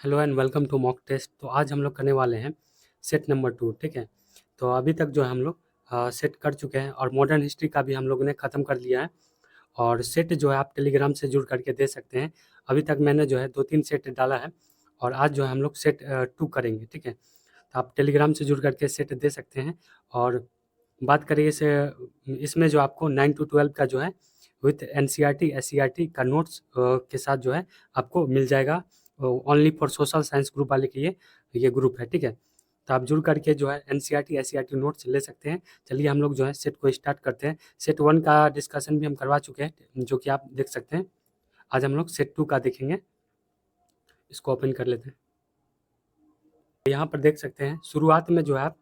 Hello and welcome to mock test. तो आज हम लोग करने वाले हैं सेट नंबर 2। ठीक है। तो अभी तक जो है हम लोग सेट कर चुके हैं और मॉडर्न हिस्ट्री का भी हम लोगों ने ख़त्म कर लिया है। और सेट जो है आप टेलीग्राम से जुड़ करके दे सकते हैं। अभी तक मैंने जो है 2-3 सेट डाला है और आज जो है हम लोग सेट 2 करेंगे। ठीक है। तो आप टेलीग्राम से जुड़ करके सेट दे सकते हैं। और बात करिए इसे, इसमें जो आपको 9 to 12 का जो है विथ एनसीईआरटी एससीईआरटी का नोट्स के साथ जो है आपको मिल जाएगा। Only for social science group वाले के ये ग्रुप है। ठीक है। तो आप जुड़ करके जो है एनसीईआरटी एससीईआरटी नोट्स ले सकते हैं। चलिए हम लोग जो है सेट को स्टार्ट करते हैं। सेट 1 का डिस्कशन भी हम करवा चुके हैं, जो कि आप देख सकते हैं। आज हम लोग सेट 2 का देखेंगे। इसको ओपन कर लेते हैं। यहाँ पर देख सकते हैं शुरुआत में जो है आप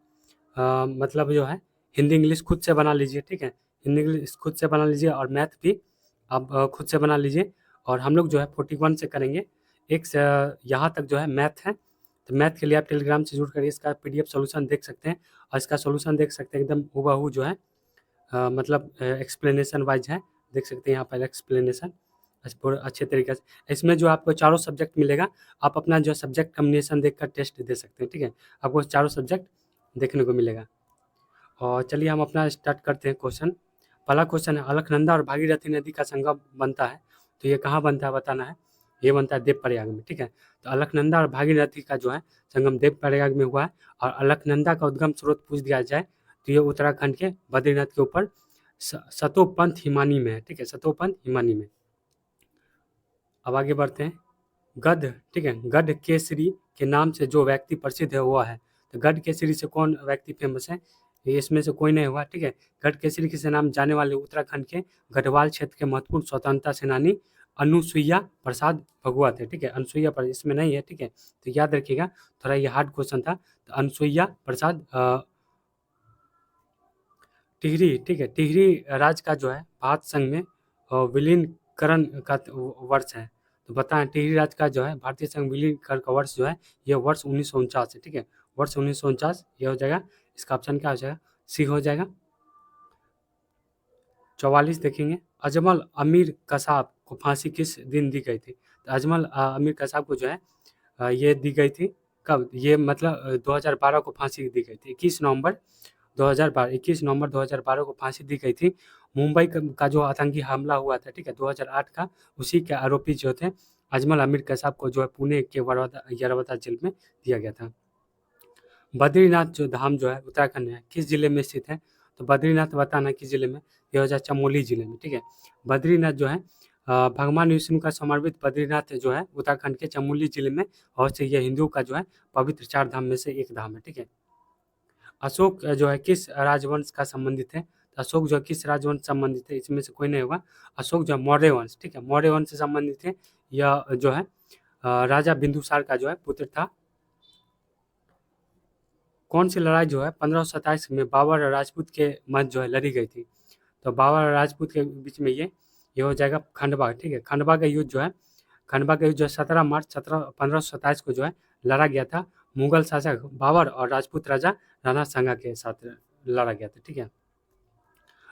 मतलब जो है हिंदी इंग्लिश खुद से बना लीजिए। ठीक है। हिंदी इंग्लिश खुद से बना लीजिए और मैथ भी आप खुद से बना लीजिए। और हम लोग जो है 41 से करेंगे। एक से यहाँ तक जो है मैथ है। तो मैथ के लिए आप टेलीग्राम से जुड़ कर इसका पीडीएफ सॉल्यूशन देख सकते हैं। और इसका सॉल्यूशन देख सकते हैं एकदम हूबहू जो है मतलब एक्सप्लेनेशन वाइज है। देख सकते हैं यहाँ पर एक्सप्लेनेशन अच्छे तरीके से। इसमें जो आपको चारों सब्जेक्ट मिलेगा। आप अपना जो सब्जेक्ट कम्बिनेशन देखकर टेस्ट दे सकते हैं। ठीक है। आपको चारों सब्जेक्ट देखने को मिलेगा। और चलिए हम अपना स्टार्ट करते हैं क्वेश्चन। पहला क्वेश्चन है, अलकनंदा और भागीरथी नदी का संगम बनता है, तो ये कहाँ बनता है बताना है। ये बनता है देवप्रयाग में। ठीक है। तो अलकनंदा और भागीरथी का जो है संगम देवप्रयाग में हुआ है। और अलकनंदा का उद्गम स्रोत पूछ दिया जाए तो ये उत्तराखंड के बद्रीनाथ के ऊपर सतोपंथ हिमानी में है। ठीक है। सतोपंथ हिमानी में। अब आगे बढ़ते हैं। गढ़, ठीक है, गढ़ केसरी के नाम से जो व्यक्ति प्रसिद्ध है हुआ है। तो गढ़ केसरी से कौन व्यक्ति फेमस है? ये इसमें से कोई नहीं हुआ। ठीक है। गढ़ केसरी के से नाम जाने वाले उत्तराखंड के गढ़वाल क्षेत्र के महत्वपूर्ण स्वतंत्रता सेनानी अनुसुईया प्रसाद भगवत है। ठीक है। अनुसुईया पर इसमें नहीं है। ठीक है। तो याद रखिएगा, थोड़ा ये हार्ड क्वेश्चन था। तो अनुसुईया प्रसाद टिहरी, ठीक है, टिहरी राज का जो है भारत संघ में विलीनीकरण का वर्ष है। तो बताएं टिहरी राज का जो है भारतीय संघ विलीनीकरण का वर्ष जो है ये वर्ष 1949 है। ठीक है। वर्ष 1949 ये हो जाएगा। इसका ऑप्शन क्या हो जाएगा? सी हो जाएगा। 44 देखेंगे। अजमल अमीर कसाब को फांसी किस दिन दी गई थी? तो अजमल अमीर कसाब को जो है ये दी गई थी कब? ये मतलब 2012 को फांसी दी गई थी। 21 नवंबर 2012 को फांसी दी गई थी। मुंबई का जो आतंकी हमला हुआ था, ठीक है, 2008 का, उसी के आरोपी जो थे अजमल अमीर कसाब को जो है पुणे के यरवता जेल में दिया गया था। बद्रीनाथ जो धाम जो है उत्तराखंड में किस जिले में स्थित है? तो बद्रीनाथ बताना किस जिले में? ये हो जाए चमोली जिले में। ठीक है। बद्रीनाथ जो है भगवान विष्णु का समर्पित बद्रीनाथ जो है उत्तराखंड के चमोली जिले में और से ये हिंदुओं का जो है पवित्र 4 धाम में से एक धाम है। ठीक है। अशोक जो है किस राजवंश का संबंधित है? तो अशोक जो है किस राजवंश से संबंधित है? इसमें से कोई नहीं होगा। अशोक जो है मौर्य वंश, ठीक है, मौर्य वंश से संबंधित है। यह जो है राजा बिंदुसार का जो है पुत्र था। कौन सी लड़ाई जो है 1527 में बाबर और राजपूत के मध्य जो है लड़ी गई थी? तो बाबर और राजपूत के बीच में ये हो जाएगा खंडवा। ठीक है। खंडवा का युद्ध जो है, खंडवा का युद्ध जो है 17 मार्च 1527 को जो है लड़ा गया था। मुगल शासक बाबर और राजपूत राजा राणा सांगा के साथ लड़ा गया था। ठीक है।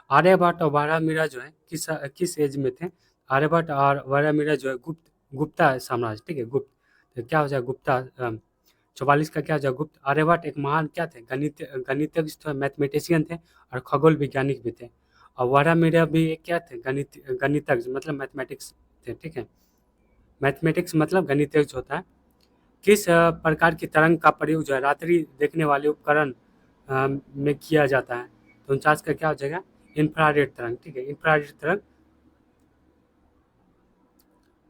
आर्यभट्ट और वारामिरा जो है किस एज में थे? आर्यभट्ट और वारामिरा जो है गुप्ता साम्राज्य, ठीक है, गुप्त। तो क्या हो जाए गुप्ता? 44 का क्या हो जाए? गुप्त। आर्यभट्ट एक महान क्या थे? गणितज्ञ थे, मैथमेटिशियन थे और खगोल वैज्ञानिक भी थे। और वारामिरा भी एक क्या थे? गणितज्ञ मतलब मैथमेटिक्स थे। ठीक है। मैथमेटिक्स मतलब गणितज्ञ होता है। किस प्रकार की तरंग का प्रयोग जो है रात्रि देखने वाले उपकरण में किया जाता है? तो 49 का क्या हो जाएगा? इंफ्रारेड तरंग। ठीक है। इंफ्रारेड तरंग।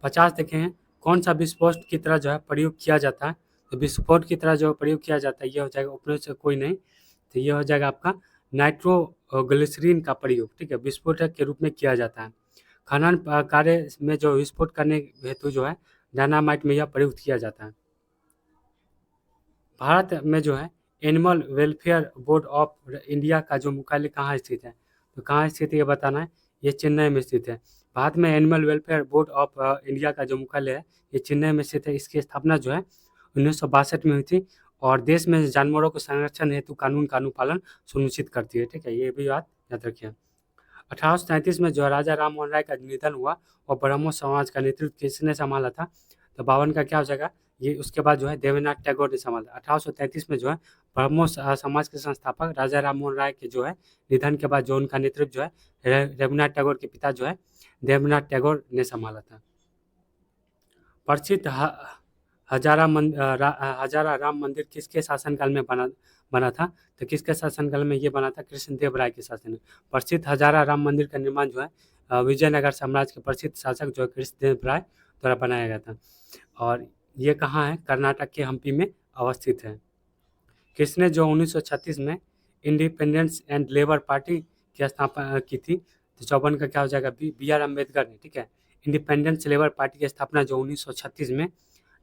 50 देखे हैं। कौन सा विस्फोट की तरह जो है प्रयोग किया जाता है? तो विस्फोट की तरह जो प्रयोग किया जाता है ये हो जाएगा उपरों से कोई नहीं। तो ये हो जाएगा आपका नाइट्रोग्लिसरीन का प्रयोग, ठीक है, विस्फोटक के रूप में किया जाता है। खनन कार्य में जो विस्फोट करने हेतु जो है डायनामाइट में यह प्रयुक्त किया जाता है। भारत में जो है animal welfare board of India का जो मुख्यालय कहाँ स्थित है? तो कहाँ स्थित है ये बताना है। ये चेन्नई में स्थित है। भारत में animal welfare board of India का जो मुख्यालय है ये चेन्नई में स्थित है। इसकी स्थापना जो है 1962 में हुई थी और देश में जानवरों के संरक्षण हेतु कानून का अनुपालन सुनिश्चित करती है। ठीक है। ये भी बात याद रखिए। 1837 में जो राजा राम मोहन राय का निधन हुआ और ब्राह्मण समाज का नेतृत्व किसने संभाला था? तो 52 का क्या हो जाएगा, ये उसके बाद जो है देवेंद्रनाथ टैगोर ने संभाला। 1833 में जो है ब्रह्मो समाज के संस्थापक राजा राम मोहन राय के जो है निधन के बाद जो उनका नेतृत्व जो है रविन्द्रनाथ टैगोर के पिता जो है देवेंद्रनाथ टैगोर ने संभाला था। प्रसिद्ध हजारा राम मंदिर किसके शासनकाल में बना था, तो किसके शासनकाल में ये बना था, कृष्णदेव राय के शासन में। प्रसिद्ध हजारा राम मंदिर का निर्माण जो है विजयनगर साम्राज्य के प्रसिद्ध शासक जो है कृष्णदेव राय द्वारा बनाया गया था। और ये कहाँ है, कर्नाटक के हम्पी में अवस्थित है। किसने जो 1936 में इंडिपेंडेंस एंड लेबर पार्टी की स्थापना की थी, तो 54 का क्या हो जाएगा, बी आर अम्बेडकर ने, ठीक है। इंडिपेंडेंस लेबर पार्टी की स्थापना जो 1936 में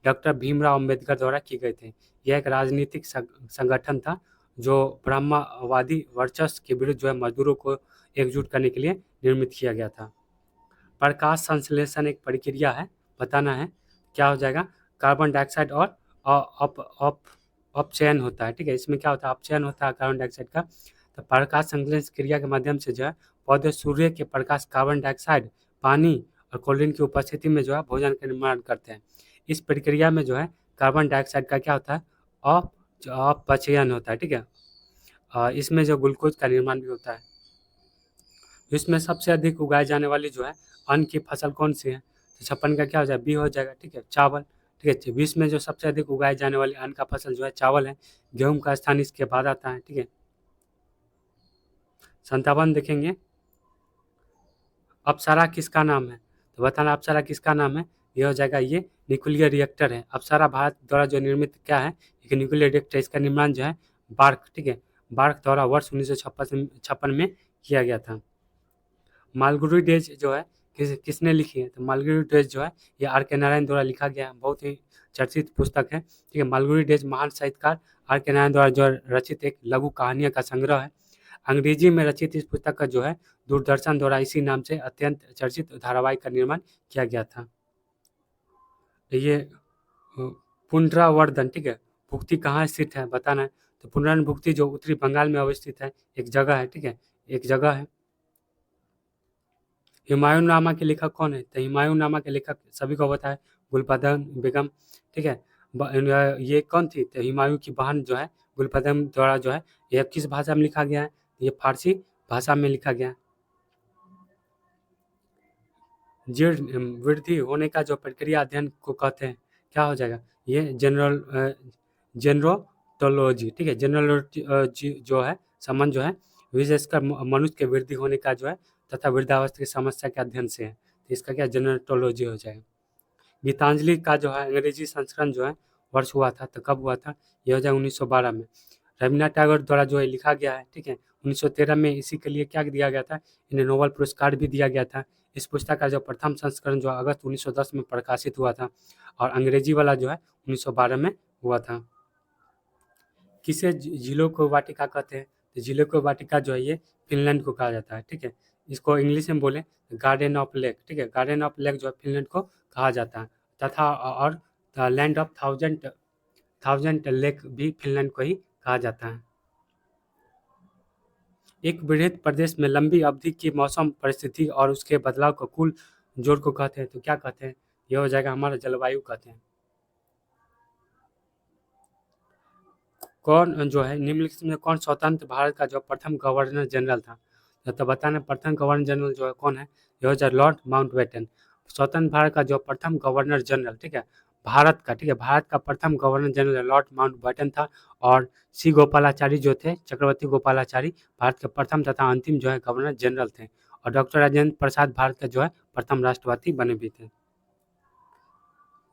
डॉक्टर भीमराव अम्बेडकर द्वारा की गई थी। यह एक राजनीतिक संगठन था जो ब्रह्मवादी वर्चस्व के विरुद्ध जो है मजदूरों को एकजुट करने के लिए निर्मित किया गया था। प्रकाश संश्लेषण एक प्रक्रिया है, बताना है, क्या हो जाएगा, कार्बन डाइऑक्साइड और अप अप अपचयन होता है, ठीक है। इसमें क्या होता है, अपचयन होता है कार्बन डाइऑक्साइड का। तो प्रकाश संश्लेषण क्रिया के माध्यम से जो है पौधे सूर्य के प्रकाश, कार्बन डाइऑक्साइड, पानी और कोल्ड की उपस्थिति में जो है भोजन का निर्माण करते हैं। इस प्रक्रिया में जो है कार्बन डाइऑक्साइड का क्या होता है, अपचयन होता है, ठीक है। इसमें जो ग्लूकोज का निर्माण भी होता है। इसमें सबसे अधिक उगाए जाने वाली जो है अन्न की फसल कौन सी है, तो 56 का क्या हो जाएगा, बी हो जाएगा, ठीक है, चावल, ठीक है। विश्व में जो सबसे अधिक उगाए जाने वाली अन्न का फसल जो है चावल है। गेहूं का स्थान इसके बाद आता है, ठीक है। 57 देखेंगे, अप्सरा किसका नाम है, तो बताना अप्सरा किसका नाम है, ये हो जाएगा, ये न्यूक्लियर रिएक्टर है। अप्सरा भारत द्वारा जो निर्मित क्या है, एक न्यूक्लियर रिएक्टर, इसका निर्माण जो है बार्क, ठीक है, बार्क द्वारा वर्ष 1956 में किया गया था। मालगुडी डेज जो है किसने लिखी है, तो मालगुडी डेज जो है ये आर के नारायण द्वारा लिखा गया है, बहुत ही चर्चित पुस्तक है, ठीक है। मालगुडी डेज महान साहित्यकार आर के नारायण द्वारा जो रचित एक लघु कहानियों का संग्रह है। अंग्रेजी में रचित इस पुस्तक का जो है दूरदर्शन द्वारा इसी नाम से अत्यंत चर्चित धारावाहिक का निर्माण किया गया था। ये पुनरावर्धन, ठीक है, भुक्ति कहाँ स्थित है, बताना है, तो पुनर्भुक्ति जो उत्तरी बंगाल में अवस्थित है, एक जगह है, ठीक है, एक जगह है। हुमायूंनामा के लेखक कौन है, तो हुमायूंनामा के लेखक सभी को पता है, गुलबदन बेगम, ठीक है। ये कौन थी, तो हुमायूं की बहन जो है गुलबदन द्वारा जो है, यह किस भाषा में लिखा गया है, ये फारसी भाषा में लिखा गया है। जीर्ण वृद्धि होने का जो प्रक्रिया अध्ययन को कहते हैं, क्या हो जाएगा, ये जेनरोटोलॉजी, ठीक है। जेनरोलॉजी जो है संबंध जो है विशेषकर मनुष्य के वृद्धि होने का जो है तथा वृद्धावस्था की समस्या के अध्ययन से है, तो इसका क्या जेनरोटोलॉजी हो जाएगा। गीतांजलि का जो है अंग्रेजी संस्करण जो है वर्ष हुआ था, तो कब हुआ था, ये हो जाएगा 1912 में। रविन्द्रनाथ टैगोर द्वारा जो है लिखा गया है, ठीक है। 1913 में इसी के लिए क्या दिया गया था, इन्हें नोबेल पुरस्कार भी दिया गया था। इस पुस्तक का जो प्रथम संस्करण जो अगस्त 1910 में प्रकाशित हुआ था, और अंग्रेजी वाला जो है 1912 में हुआ था। किसे झीलों को वाटिका कहते हैं, तो झीलों को वाटिका जो है ये फिनलैंड को कहा जाता है, ठीक है। इसको इंग्लिश में बोले गार्डन ऑफ लेक, ठीक है, गार्डन ऑफ लेक जो है फिनलैंड को कहा जाता है, तथा और लैंड ऑफ थाउजेंड लेक भी फिनलैंड को ही कहा जाता है। एक वृहद प्रदेश में लंबी अवधि की मौसम परिस्थिति और उसके बदलाव को कुल जोड़ को कहते हैं, तो क्या कहते हैं, यह हो जाएगा हमारा जलवायु कहते हैं। कौन जो है निम्नलिखित में कौन स्वतंत्र भारत का जो प्रथम गवर्नर जनरल था, तो बताना प्रथम गवर्नर जनरल जो है कौन है, यह हो जाए लॉर्ड माउंटबेटन। स्वतंत्र भारत का जो प्रथम गवर्नर जनरल, ठीक है, भारत का, ठीक है, भारत का प्रथम गवर्नर जनरल लॉर्ड माउंटबेटन था। और सी गोपालाचारी जो थे, चक्रवर्ती गोपालाचारी भारत के प्रथम तथा अंतिम जो है गवर्नर जनरल थे। और डॉक्टर राजेंद्र प्रसाद भारत के जो है प्रथम राष्ट्रपति बने भी थे।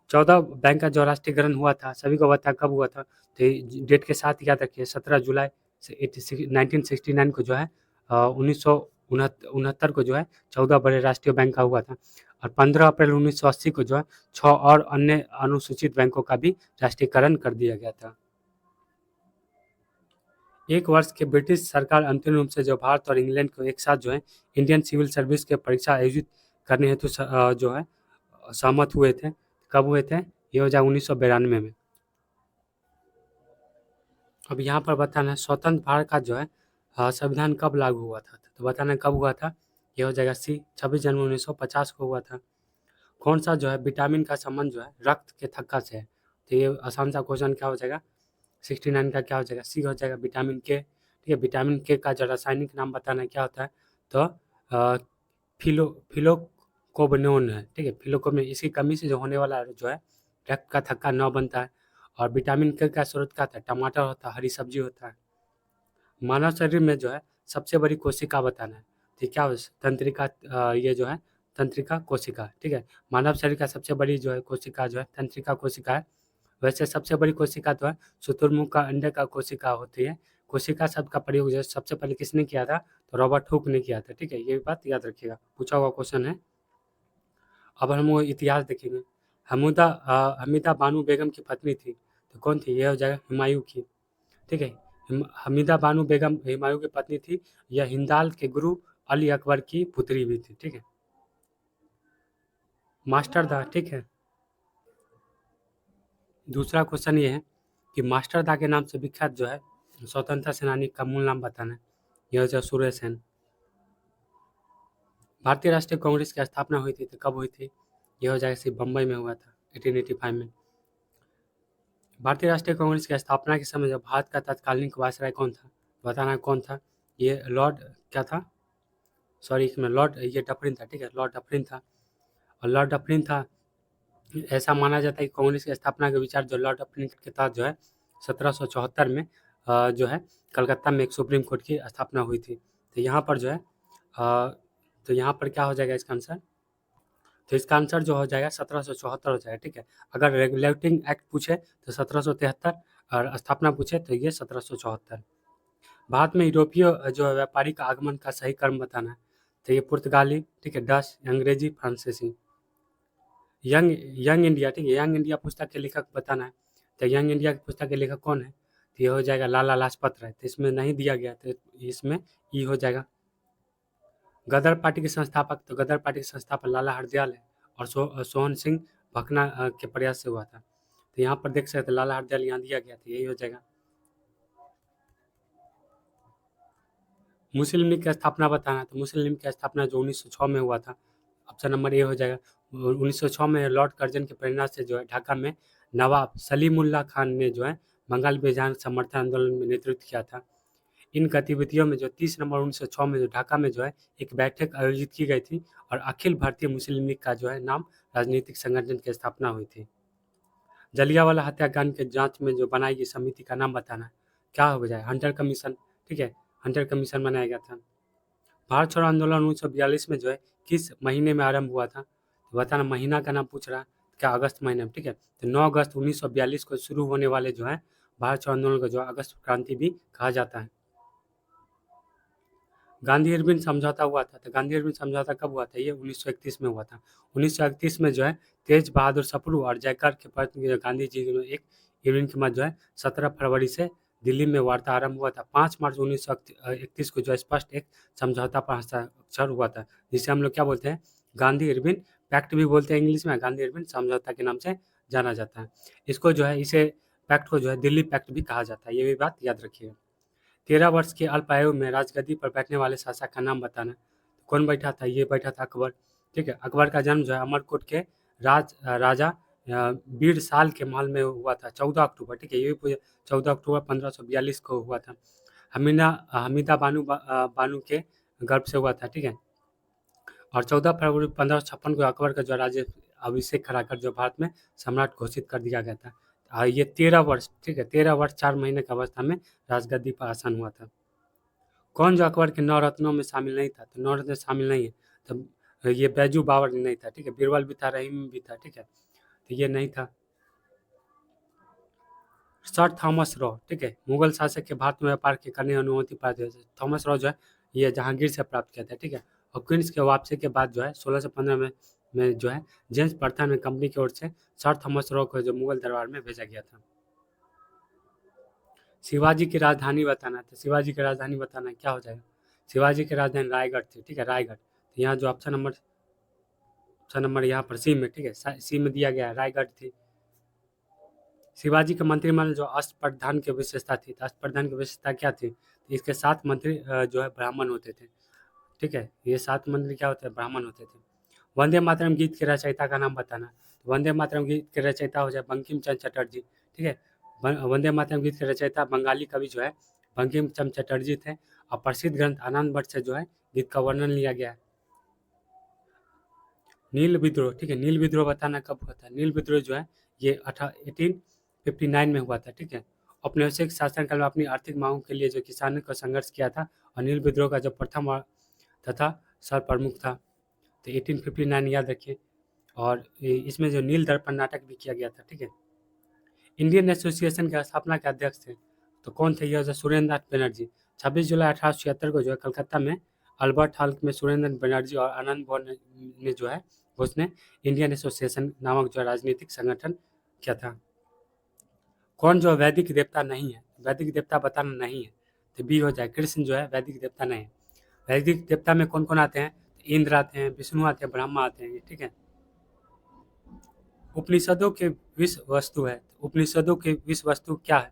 14 बैंक का जो राष्ट्रीयकरण हुआ था सभी को पता है कब हुआ था, तो डेट के साथ याद रखिए 17 जुलाई से 1969 को जो है 1969 को जो है 14 बड़े राष्ट्रीय बैंक का हुआ था। और 15 अप्रैल 1980 को जो है 6 और अन्य अनुसूचित बैंकों का भी राष्ट्रीयकरण कर दिया गया था। एक वर्ष के ब्रिटिश सरकार अंतिम रूप से जो भारत और इंग्लैंड को एक साथ जो है इंडियन सिविल सर्विस के परीक्षा आयोजित करने हेतु जो है सहमत हुए थे। कब हुए थे, ये हो जाए 1992 में। अब यहाँ पर बताना है स्वतंत्र भारत का जो है संविधान कब लागू हुआ था, तो बताना कब हुआ था, ये हो जाएगा सी 26 जनवरी 1950 को हुआ था। कौन सा जो है विटामिन का संबंध जो है रक्त के थक्का से है? तो ये आसान सा क्वेश्चन क्या हो जाएगा, 69 का क्या हो जाएगा, सी हो जाएगा विटामिन के। ठीक है, विटामिन के का जो रासायनिक नाम बताना है क्या होता है, तो फिलोकोबनोन है। ठीक है, फिलोकोबनोन, इसकी कमी से जो होने वाला जो है रक्त का थक्का न बनता है। और विटामिन के का स्रोत क्या होता है, टमाटर होता है, हरी सब्जी होता है। मानव शरीर में जो है सबसे बड़ी कोशिका बताना है, तो क्या हो, तंत्रिका, ये जो है तंत्रिका कोशिका। ठीक है, मानव शरीर का सबसे बड़ी जो है कोशिका जो है तंत्रिका कोशिका है। वैसे सबसे बड़ी कोशिका तो है शुतुरमुर्ग का अंडे का कोशिका होती है। कोशिका शब्द का प्रयोग जो है सबसे पहले किसने किया था, तो रॉबर्ट हुक ने किया था। ठीक है, ये बात याद रखिएगा, पूछा हुआ क्वेश्चन है। अब हम वो इतिहास देखेंगे। हमीदा बानो बेगम की पत्नी थी, तो कौन थी, यह हो जाएगा हुमायूं की। ठीक है, हमीदा बानो बेगम हुमायूं की पत्नी थी। यह हिंदाल के गुरु अली अकबर की पुत्री भी थी। ठीक है, मास्टर दा। ठीक है, दूसरा क्वेश्चन ये है कि मास्टर दा के नाम से विख्यात जो है स्वतंत्रता सेनानी का मूल नाम बताना है। यह हो जाएगा सूर्य सेन। भारतीय राष्ट्रीय कांग्रेस की स्थापना हुई थी तो कब हुई थी, यह हो जाएगा सिर्फ बम्बई में हुआ था 1885 में। भारतीय राष्ट्रीय कांग्रेस की स्थापना के समय जब भारत का तत्कालीन वायसराय कौन था, बताना है कौन था, ये लॉर्ड क्या था, सॉरी इसमें लॉर्ड, ये डफरिन था। ठीक है, लॉर्ड डफरिन था। और लॉर्ड डफरिन था, ऐसा माना जाता है कि कांग्रेस की स्थापना के विचार जो लॉर्ड डफरिन के तहत जो है 1774 में जो है कलकत्ता में एक सुप्रीम कोर्ट की स्थापना हुई थी। तो यहाँ पर जो है तो यहाँ पर क्या हो जाएगा इसका आंसर, तो इसका आंसर जो हो जाएगा 1774 हो जाएगा। ठीक है, अगर रेगुलेटिंग एक्ट पूछे तो 1773 और स्थापना पूछे तो ये 1774। भारत में यूरोपीय जो है व्यापारी का आगमन का सही क्रम बताना है, तो ये पुर्तगाली, ठीक है, डच, अंग्रेजी, फ्रांसीसी। यंग यंग इंडिया, ठीक है, यंग इंडिया पुस्तक के लेखक बताना है, तो यंग इंडिया की पुस्तक के लेखक कौन है, तो ये हो जाएगा लाला लाजपत राय। तो इसमें नहीं दिया गया तो इसमें ई हो जाएगा। गदर पार्टी के संस्थापक, तो गदर पार्टी के संस्थापक लाला हरदयाल है। और सोहन सिंह भकना के प्रयास से हुआ था। तो यहाँ पर देख सकते हैं लाला हरदयाल यहाँ दिया गया था, यही हो जाएगा। मुस्लिम लीग की स्थापना बताना है, तो मुस्लिम लीग की स्थापना जो 1906 में हुआ था, ऑप्शन नंबर ए हो जाएगा। 1906 में लॉर्ड कर्जन की प्रेरणा से जो है ढाका में नवाब सलीमुल्लाह खान ने जो है बंगाल बेजान समर्थन आंदोलन में नेतृत्व किया था। इन गतिविधियों में जो 30 नवंबर 1906 में जो ढाका में जो है एक बैठक आयोजित की गई थी और अखिल भारतीय मुस्लिम लीग का जो है नाम राजनीतिक संगठन की स्थापना हुई थी। जलियांवाला हत्याकांड के जांच में जो बनाई गई समिति का नाम बताना है, क्या हो जाए, हंटर कमीशन। ठीक है, हंटर कमीशन बनाया गया था। भारत छोड़ो आंदोलन 1942 में जो है किस महीने में आरंभ हुआ था, तो बताना, महीना का नाम पूछ रहा है, क्या अगस्त महीने में। ठीक है, तो 9 अगस्त 1942 को शुरू होने वाले जो है भारत छोड़ो आंदोलन को जो अगस्त क्रांति भी कहा जाता है। गांधी इरविन समझौता हुआ था, तो गांधी इरविन समझौता कब हुआ था, ये 1931 में हुआ था। 1931 में जो है तेज बहादुर सप्रू और जयकर के पत्नी जो गांधी जी ने एक इरविन के मध्य जो है 17 फरवरी से दिल्ली में वार्ता आरंभ हुआ था। 5 मार्च 1931 को जो स्पष्ट एक समझौता पर हस्ताक्षर हुआ था, जिसे हम लोग क्या बोलते हैं, गांधी इरविन पैक्ट भी बोलते हैं इंग्लिश में, गांधी इरविन समझौता के नाम से जाना जाता है। इसको जो है इसे पैक्ट को जो है दिल्ली पैक्ट भी कहा जाता है, ये भी बात याद रखिएगा। 13 वर्ष की अल्पायु में राजगद्दी पर बैठने वाले शासक का नाम बताना है। कौन बैठा था, ये बैठा था अकबर। ठीक है, अकबर का जन्म जो है अमरकोट के राजा बीर साल के महल में हुआ था 14 अक्टूबर। ठीक है, ये भी 14 अक्टूबर 1542 को हुआ था। हमीदा बानू के गर्भ से हुआ था। ठीक है, और 14 फरवरी 1556 को अकबर का जो राज्य अभिषेक कराकर जो भारत में सम्राट घोषित कर दिया गया था। ये 13 वर्ष, ठीक है, 13 वर्ष 4 महीने की अवस्था में राजगद्दी पर आसन हुआ था। कौन जो अकबर के नवरत्नों में शामिल नहीं था, तो नवरत्न शामिल नहीं है, तो ये बैजू बावर नहीं था। ठीक है, बीरबल भी था, रहीम भी था। ठीक है, तो ये नहीं था। सर थॉमस रॉ, ठीक है, मुगल शासक के भारत में व्यापार के करने की अनुमति प्राप्त हुई थी। थॉमस रॉ जो है ये जहांगीर से प्राप्त किया था। ठीक है, और क्वींस के वापसी के बाद जो है 1615 में जो है जेम्स प्रथम में कंपनी की ओर से सर थॉमस रॉ को जो मुगल दरबार में भेजा गया था। शिवाजी की राजधानी बताना है, तो शिवाजी की राजधानी बताना है, क्या हो जाएगा, शिवाजी की राजधानी रायगढ़ थी। ठीक है, रायगढ़। तो यहाँ जो ऑप्शन नंबर यहाँ पर सी में, ठीक है, सी में दिया गया है, रायगढ़ थी। शिवाजी के मंत्रिमंडल जो अष्टप्रधान की विशेषता थी, तो अष्टप्रधान की विशेषता क्या थी, तो इसके 7 मंत्री जो है ब्राह्मण होते थे। ठीक है, ये 7 मंत्री क्या होते हैं, ब्राह्मण होते थे। वंदे मातरम गीत के रचयिता का नाम बताना। तो वंदे मातरम गीत के रचयिता हो जाए बंकिम चंद्र चटर्जी, ठीक है। वंदे मातरम गीत के रचयिता बंगाली कवि जो है बंकिम चंद्र चटर्जी थे। और प्रसिद्ध ग्रंथ आनंद भट्ट से जो है गीत का वर्णन लिया गया है। नील विद्रोह, ठीक है, नील विद्रोह बताना कब हुआ था। नील विद्रोह जो है ये 1859 में हुआ था, ठीक है। औपनिवेशिक शासनकाल में अपनी आर्थिक मांगों के लिए जो किसानों को संघर्ष किया था, और नील विद्रोह का जो प्रथम तथा सर प्रमुख था। तो 1859 याद रखिए। और इसमें जो नील दर्पण नाटक भी किया गया था, ठीक है। इंडियन एसोसिएशन के स्थापना के अध्यक्ष थे, तो कौन थे, यह सुरेंद्र नाथ बनर्जी। 26 जुलाई 1876 को जो है कलकत्ता में अल्बर्ट हॉल में सुरेंद्र बनर्जी और आनंद बोस ने जो है उसने इंडियन एसोसिएशन नामक जो है राजनीतिक संगठन किया था। कौन जो वैदिक देवता नहीं है, वैदिक देवता बताना नहीं है, तो बी हो जाए, कृष्ण जो है वैदिक देवता नहीं है। वैदिक देवता में कौन कौन आते हैं, इंद्र आते हैं, विष्णु आते हैं, ब्रह्मा आते हैं, ठीक है। उपनिषदों के विषय वस्तु है, उपनिषदों के विषय वस्तु क्या है,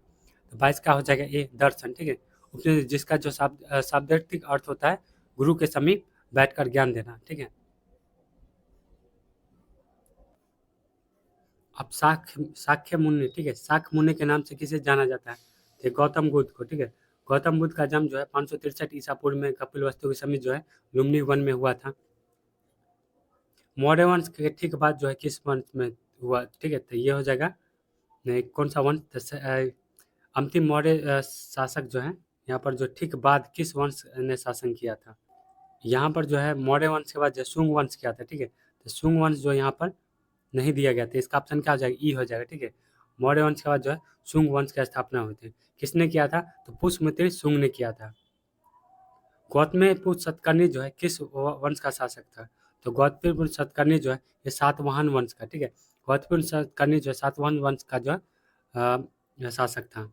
तो 22 का हो जाएगा ए दर्शन, ठीक है। उपनिषद जिसका जो शाब्दिक अर्थ होता है गुरु के समीप बैठकर ज्ञान देना, ठीक है। अब साक्य मुनि, ठीक है, साक्य मुनि के नाम से किसे जाना जाता है, तो गौतम बुद्ध को, ठीक है। गौतम बुद्ध का जन्म जो है 563 ईसा पूर्व में कपिलवस्तु के समीप जो है लुम्बिनी वन में हुआ था। मौर्य वंश के ठीक बाद जो है किस वंश में हुआ, ठीक है, तो ये हो जाएगा कौन सा वंश, अंतिम मौर्य शासक जो है यहाँ पर जो ठीक बाद किस वंश ने शासन किया था। यहाँ पर जो है मौर्य वंश के बाद जो शुंग वंश किया था, ठीक है। तो शुंग वंश जो यहाँ पर नहीं दिया गया था, इसका ऑप्शन क्या हो जाएगा, ई हो जाएगा, ठीक है। मौर्य वंश के बाद जो है शुंग वंश की स्थापना हुई थी। किसने किया था, तो पुष्यमित्र शुंग ने किया था। गौतमीपुत्र सतकर्णी जो है किस वंश का शासक था, तो गौतमीपुत्र सतकर्णी जो है ये सातवाहन वंश का, ठीक है। गौतमीपुत्र सतकर्णी जो है सातवाहन वंश का जो है शासक था।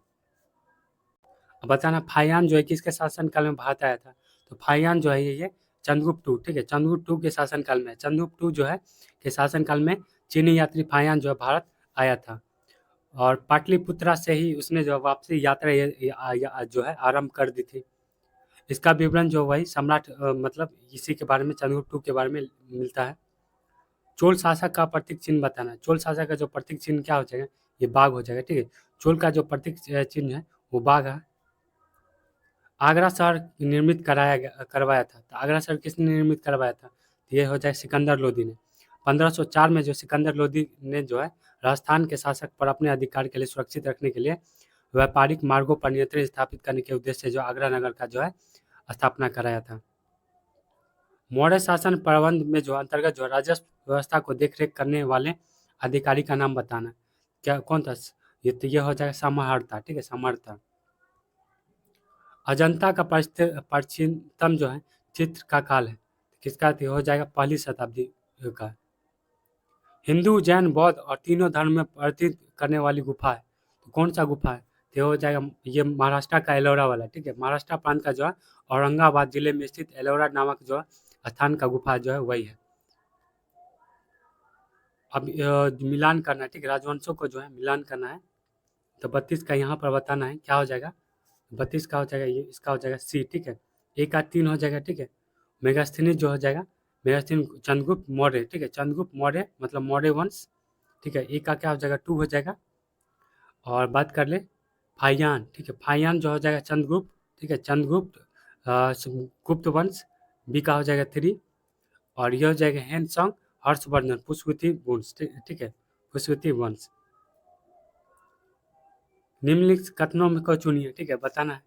अब बताना फाहियान जो है किसके शासनकाल में भारत आया था, तो फाहियान जो है ये चंद्रगुप्त टू, ठीक है, चंद्रगुप्त टू के शासनकाल में, चंद्रगुप्त टू जो है के शासनकाल में चीनी यात्री फाहियान जो है भारत आया था। और पाटलिपुत्रा से ही उसने जो वापसी यात्रा जो है आरंभ कर दी थी। इसका विवरण जो वही सम्राट मतलब इसी के बारे में चंद्रगुप्त टू के बारे में मिलता है। चोल शासक का प्रतीक चिन्ह बताना है। चोल शासक का जो प्रतीक चिन्ह क्या हो जाएगा, ये बाघ हो जाएगा, ठीक है। चोल का जो प्रतीक चिन्ह है वो बाघ है। आगरा शहर निर्मित करवाया था, तो आगरा शहर किसने निर्मित करवाया था, तो ये हो जाए सिकंदर लोदी ने। 1504 में जो सिकंदर लोदी ने जो है राजस्थान के शासक पर अपने अधिकार के लिए सुरक्षित रखने के लिए व्यापारिक मार्गों पर नियंत्रण स्थापित करने के उद्देश्य से जो आगरा नगर का जो है स्थापना कराया था। मौर्य शासन प्रबंध में जो अंतर्गत जो राजस्व व्यवस्था को देखरेख करने वाले अधिकारी का नाम बताना, क्या कौन था, ये तो ये हो जाएगा समहर्ता, ठीक है, समहर्ता। अजंता का प्राचीनतम जो है चित्र का काल है, किसका, तो हो जाएगा 1ली शताब्दी का। हिंदू जैन बौद्ध और तीनों धर्म में प्रतीत करने वाली गुफा है, तो कौन सा गुफा है, तो हो जाएगा ये महाराष्ट्र का एलोरा वाला, ठीक है। महाराष्ट्र प्रांत का जो है औरंगाबाद जिले में स्थित एलोरा नामक जो है स्थान का गुफा जो है वही है। अब मिलान करना है, ठीक है, राजवंशों को जो है मिलान करना है। तो 32 का यहाँ पर बताना है क्या हो जाएगा, 32 का हो जाएगा ये, इसका हो जाएगा सी, ठीक है। एक का 3 हो जाएगा, ठीक है। मेगास्थनीज जो हो जाएगा, मेगास्थनीज चंद्रगुप्त मौर्य, ठीक है, चंद्रगुप्त मौर्य मतलब मौर्य वंश, ठीक है। एक का क्या हो जाएगा 2 हो जाएगा। और बात कर ले फाहियान, ठीक है, फाहियान जो हो जाएगा चंद्रगुप्त, ठीक है, चंद्रगुप्त गुप्त वंश, बी का हो जाएगा 3। और ये हो जाएगा हैंसोंग हर्षवर्धन पुष्पवती वंश, ठीक है, पुष्पवती वंश। निम्नलिखित कथनों में को चुनिए, ठीक है, बताना है।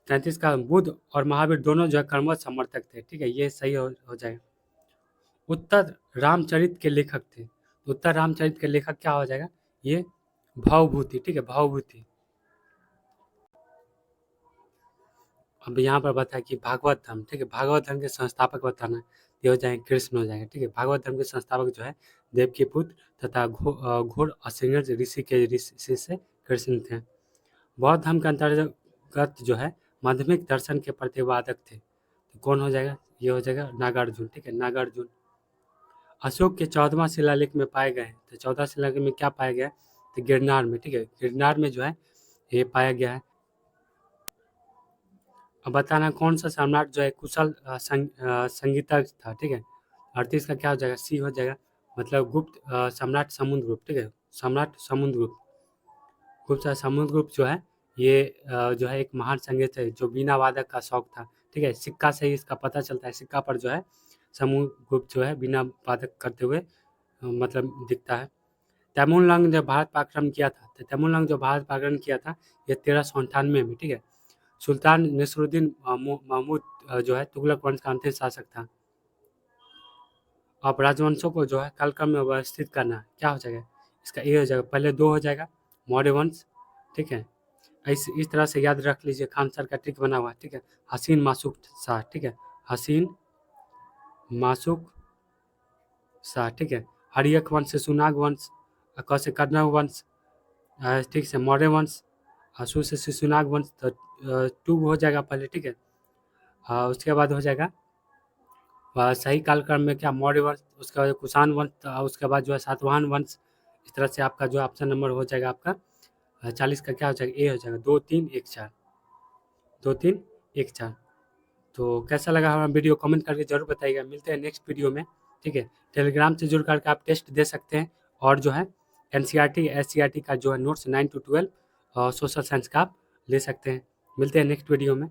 33 का बुद्ध और महावीर दोनों जो है कर्मठ समर्थक थे, ठीक है, ये सही हो जाएगा। उत्तर रामचरित के लेखक थे, तो उत्तर रामचरित के लेखक क्या हो जाएगा, ये भावभूति, ठीक है, भावभूति। अब यहाँ पर बताया कि भागवत धर्म, ठीक है, भागवत धर्म के संस्थापक बताना है, ये हो जाएंगे कृष्ण हो जाएगा, ठीक है। भागवत धर्म के संस्थापक जो है देव के पुत्र तथा घोर असंयत ऋषि के ऋषि से कृष्ण थे। बौद्ध धर्म के अंतर्गत जो है माध्यमिक दर्शन के प्रतिपादक थे, तो कौन हो जाएगा, ये हो जाएगा नागार्जुन, ठीक है, नागार्जुन। अशोक के 14वां शिलालेख में पाए गए हैं, तो 14 शिलालेख में क्या पाया गया है, तो गिरनार में, ठीक है, गिरनार में जो है ये पाया गया है। अब बताना कौन सा सम्राट जो है कुशल संगीतज्ञ था, ठीक है, 38 का क्या हो जाएगा, सी हो जाएगा, मतलब गुप्त सम्राट समुद्रगुप्त, ठीक है, सम्राट समुद्रगुप्त। गुप्त समुद्रगुप्त जो है ये जो है एक महान संगीत है जो बीना वादक का शौक था, ठीक है। सिक्का से ही इसका पता चलता है, सिक्का पर जो है समुद्रगुप्त जो है बीना वादक करते हुए मतलब दिखता है। तैमूरलंग जब भारत पर आक्रमण किया था, तो तैमूरलंग जो भारत पर आक्रमण किया था ये 1398 में, ठीक है। सुल्तान नसरुद्दीन महमूद जो है तुगलक वंश का अंतिम शासक था। अब राजवंशों को जो है कालक्रम में व्यवस्थित करना है, क्या हो जाएगा, इसका ए हो जाएगा, पहले 2 हो जाएगा मौर्य वंश, ठीक है। इस तरह से याद रख लीजिए, खान सर का ट्रिक बना हुआ है, ठीक है। हसीन मासूक शाह, ठीक है, हसीन मासूक शाह, ठीक है। हरियक वंश से सुनाग वंश, क से कन्नौज वंश, ठीक से मौर्य वंश, सु से शिशुनाग वंश, तो 2 हो जाएगा पहले, ठीक है। उसके बाद हो जाएगा सही कालक्रम में क्या, मौर्य वंश, उसके बाद कुषाण वंश, उसके बाद जो है सातवाहन वंश। इस तरह से आपका जो ऑप्शन नंबर हो जाएगा आपका 40 का क्या हो जाएगा, ए हो जाएगा, 2 3 1 4, 2 3 1 4। तो कैसा लगा हमारा वीडियो कमेंट करके जरूर बताइएगा। मिलते हैं नेक्स्ट वीडियो में, ठीक है। टेलीग्राम से जुड़ करके आप टेस्ट दे सकते हैं, और जो है एनसीईआरटी एससीईआरटी का जो है नोट्स 9 to 12 और सोशल साइंस का आप ले सकते हैं। मिलते हैं नेक्स्ट वीडियो में।